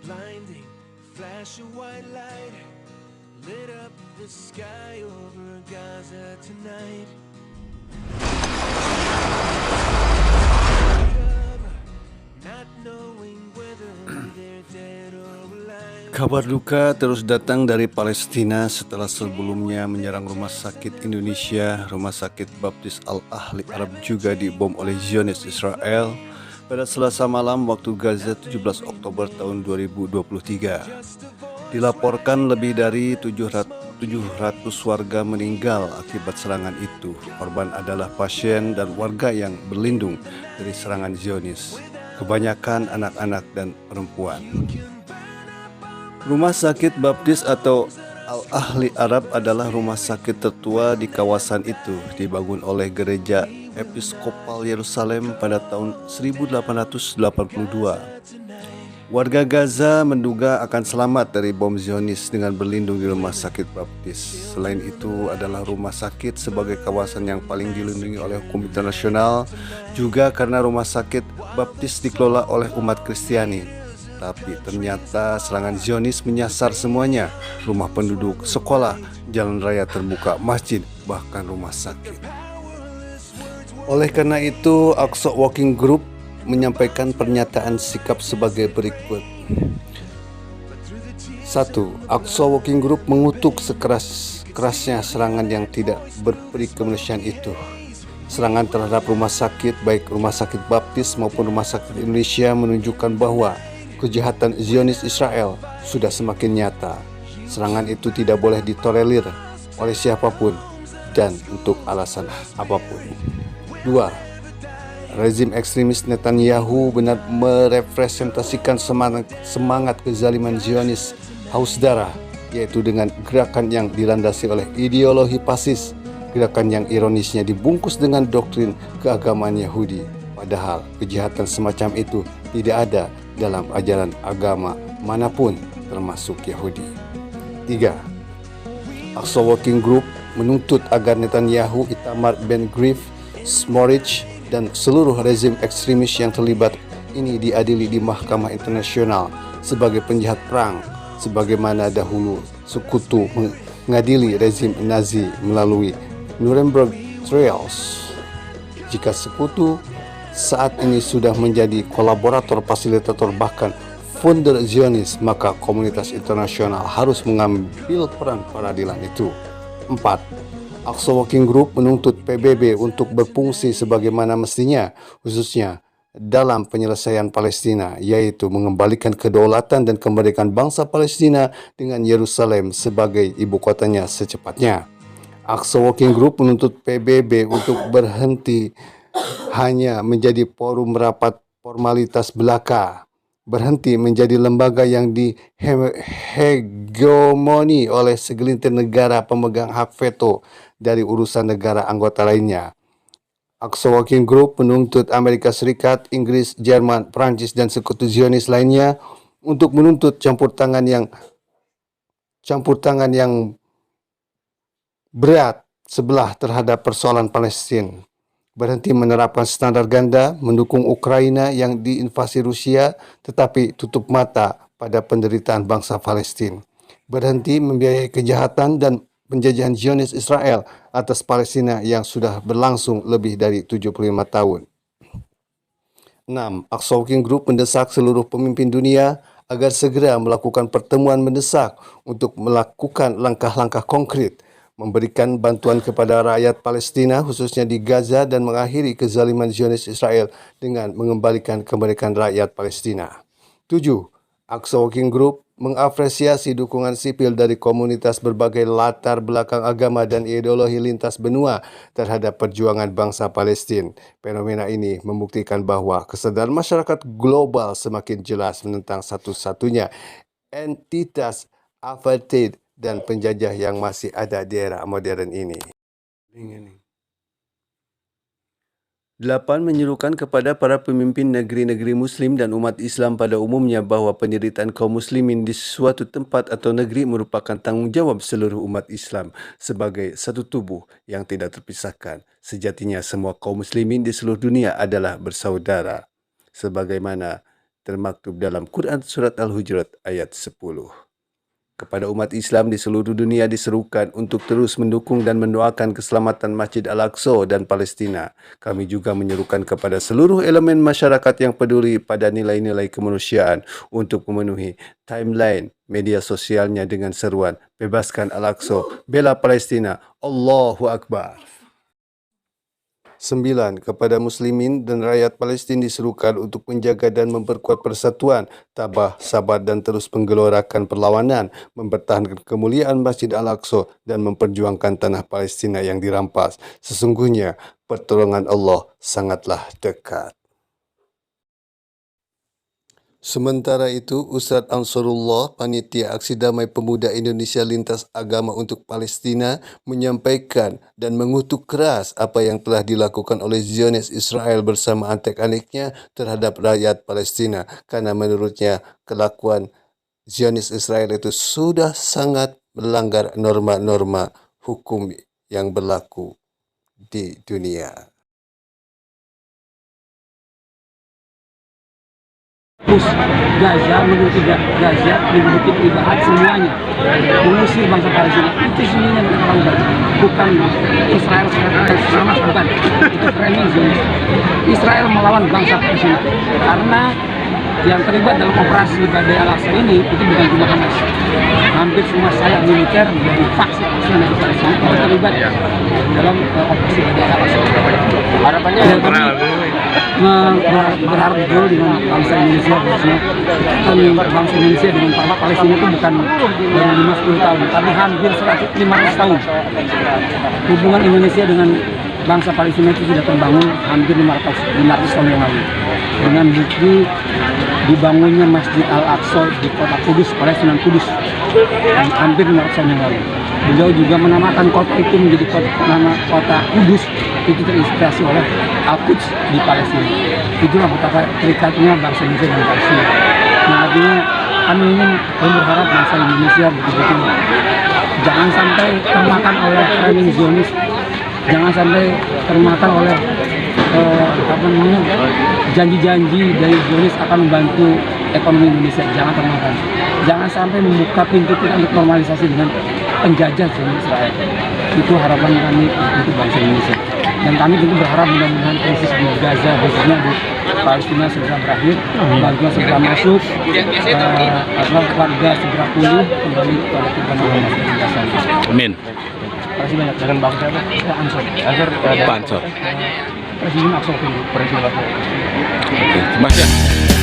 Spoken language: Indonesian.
blinding flash of white light lit up the sky over Gaza tonight. Not knowing whether they're dead or alive. Kabar duka terus datang dari Palestina setelah sebelumnya menyerang rumah sakit Indonesia. Rumah sakit Baptis Al-Ahli Arab juga dibom oleh Zionis Israel pada Selasa malam waktu Gaza 17 Oktober tahun 2023. Dilaporkan lebih dari 700 warga meninggal akibat serangan itu. Korban adalah pasien dan warga yang berlindung dari serangan Zionis, kebanyakan anak-anak dan perempuan. Rumah sakit Baptis atau Al-Ahli Arab adalah rumah sakit tertua di kawasan itu, dibangun oleh Gereja Episkopal Yerusalem pada tahun 1882. Warga Gaza menduga akan selamat dari bom Zionis dengan berlindung di rumah sakit Baptis. Selain itu adalah rumah sakit sebagai kawasan yang paling dilindungi oleh hukum internasional, juga karena rumah sakit Baptis dikelola oleh umat Kristiani. Tapi ternyata serangan Zionis menyasar semuanya, rumah penduduk, sekolah, jalan raya terbuka, masjid, bahkan rumah sakit. Oleh karena itu, Aqsa Working Group menyampaikan pernyataan sikap sebagai berikut. 1. Aqsa Working Group mengutuk sekeras-kerasnya serangan yang tidak berperi kemanusiaan itu. Serangan terhadap rumah sakit, baik rumah sakit Baptis maupun rumah sakit Indonesia, menunjukkan bahwa kejahatan Zionis Israel sudah semakin nyata. Serangan itu tidak boleh ditolerir oleh siapapun dan untuk alasan apapun. 2. Rezim ekstremis Netanyahu benar merepresentasikan semangat kezaliman Zionis haus darah, yaitu dengan gerakan yang dilandasi oleh ideologi fasis, gerakan yang ironisnya dibungkus dengan doktrin keagamaan Yahudi. Padahal kejahatan semacam itu tidak ada dalam ajaran agama manapun, termasuk Yahudi. 3. Aqsa Working Group menuntut agar Netanyahu, Itamar Ben-Gvir, Smotrich, dan seluruh rezim ekstremis yang terlibat ini diadili di Mahkamah Internasional sebagai penjahat perang, sebagaimana dahulu sekutu mengadili rezim Nazi melalui Nuremberg Trials. Jika sekutu saat ini sudah menjadi kolaborator, fasilitator, bahkan founder Zionis, maka komunitas internasional harus mengambil peran peradilan itu. 4. Aqsa Working Group menuntut PBB untuk berfungsi sebagaimana mestinya, khususnya dalam penyelesaian Palestina, yaitu mengembalikan kedaulatan dan kemerdekaan bangsa Palestina dengan Yerusalem sebagai ibu kotanya secepatnya. Aqsa Working Group menuntut PBB untuk berhenti hanya menjadi forum rapat formalitas belaka, berhenti menjadi lembaga yang dihegemoni oleh segelintir negara pemegang hak veto dari urusan negara anggota lainnya. Aqsa Working Group menuntut Amerika Serikat, Inggris, Jerman, Prancis, dan sekutu Zionis lainnya untuk menuntut campur tangan yang berat sebelah terhadap persoalan Palestina, berhenti menerapkan standar ganda, mendukung Ukraina yang diinvasi Rusia, tetapi tutup mata pada penderitaan bangsa Palestina, berhenti membiayai kejahatan dan penjajahan Zionis Israel atas Palestina yang sudah berlangsung lebih dari 75 tahun. 6. Aqsa Working Group mendesak seluruh pemimpin dunia agar segera melakukan pertemuan mendesak untuk melakukan langkah-langkah konkret, memberikan bantuan kepada rakyat Palestina khususnya di Gaza, dan mengakhiri kezaliman Zionis Israel dengan mengembalikan kemerdekaan rakyat Palestina. 7. Aqsa Working Group mengapresiasi dukungan sipil dari komunitas berbagai latar belakang agama dan ideologi lintas benua terhadap perjuangan bangsa Palestina. Fenomena ini membuktikan bahwa kesadaran masyarakat global semakin jelas menentang satu-satunya entitas apartheid dan penjajah yang masih ada di era modern ini. 8. Menyerukan kepada para pemimpin negeri-negeri Muslim dan umat Islam pada umumnya bahwa penderitaan kaum Muslimin di suatu tempat atau negeri merupakan tanggungjawab seluruh umat Islam sebagai satu tubuh yang tidak terpisahkan. Sejatinya semua kaum Muslimin di seluruh dunia adalah bersaudara. Sebagaimana termaktub dalam Quran Surat Al-Hujurat ayat 10. Kepada umat Islam di seluruh dunia diserukan untuk terus mendukung dan mendoakan keselamatan Masjid Al-Aqsa dan Palestina. Kami juga menyerukan kepada seluruh elemen masyarakat yang peduli pada nilai-nilai kemanusiaan untuk memenuhi timeline media sosialnya dengan seruan bebaskan Al-Aqsa, bela Palestina, Allahu Akbar. 9. Kepada muslimin dan rakyat Palestin diserukan untuk menjaga dan memperkuat persatuan, tabah, sabar dan terus menggelorakan perlawanan, mempertahankan kemuliaan Masjid Al-Aqsa dan memperjuangkan tanah Palestina yang dirampas. Sesungguhnya pertolongan Allah sangatlah dekat. Sementara itu, Ustadz Ansarullah, Panitia Aksi Damai Pemuda Indonesia Lintas Agama untuk Palestina, menyampaikan dan mengutuk keras apa yang telah dilakukan oleh Zionis Israel bersama anak-anaknya terhadap rakyat Palestina, karena menurutnya kelakuan Zionis Israel itu sudah sangat melanggar norma-norma hukum yang berlaku di dunia. Gaza menuju Gaza dibikin ibarat semuanya mengusir bangsa Palestina itu sebenarnya mereka lakukan, bukan Israel sama, bukan itu framing Zionis. Israel melawan bangsa Palestina karena yang terlibat dalam operasi Badai Al-Aqsa ini itu bukan cuma Hamas, hampir semua sayap militer dari faksi dari Palestina itu terlibat dalam operasi Badai Al-Aqsa. Harapannya berharap betul dengan bangsa Indonesia, khususnya bangsa Indonesia dengan Palestina itu bukan baru 50 tahun, tapi hampir 500 tahun. Hubungan Indonesia dengan bangsa Palestina itu sudah terbangun hampir 500 tahun yang lalu. Dengan bukti dibangunnya Masjid Al-Aqsa di kota Kudus oleh Sunan Kudus hampir 500 tahun yang lalu. Beliau juga menamakan kota itu menjadi nama kota Kudus, itu terinspirasi oleh Al-Quds di Palestina. Itulah betapa terikatnya bangsa Indonesia dengan Palestina. Nah, artinya kami ingin berharap bangsa Indonesia betul-betul jangan sampai termakan oleh framing Zionis, jangan sampai termakan oleh janji-janji dari Zionis akan membantu ekonomi Indonesia. Jangan termakan, jangan sampai membuka pintu kita untuk normalisasi dengan penjajah Zionis Israel. Itu harapan kami untuk bangsa Indonesia. Dan kami tentu berharap mudah-mudahan krisis di Gaza, khususnya di Palestina segera berakhir, bantuan segera masuk, warga segera pulih kembali kepada kehidupan normal seperti biasa. Amin. Terima kasih banyak. Dengan bangsa apa? Ansor. Ansor. Presiden Aqsa. Oke, terima kasih.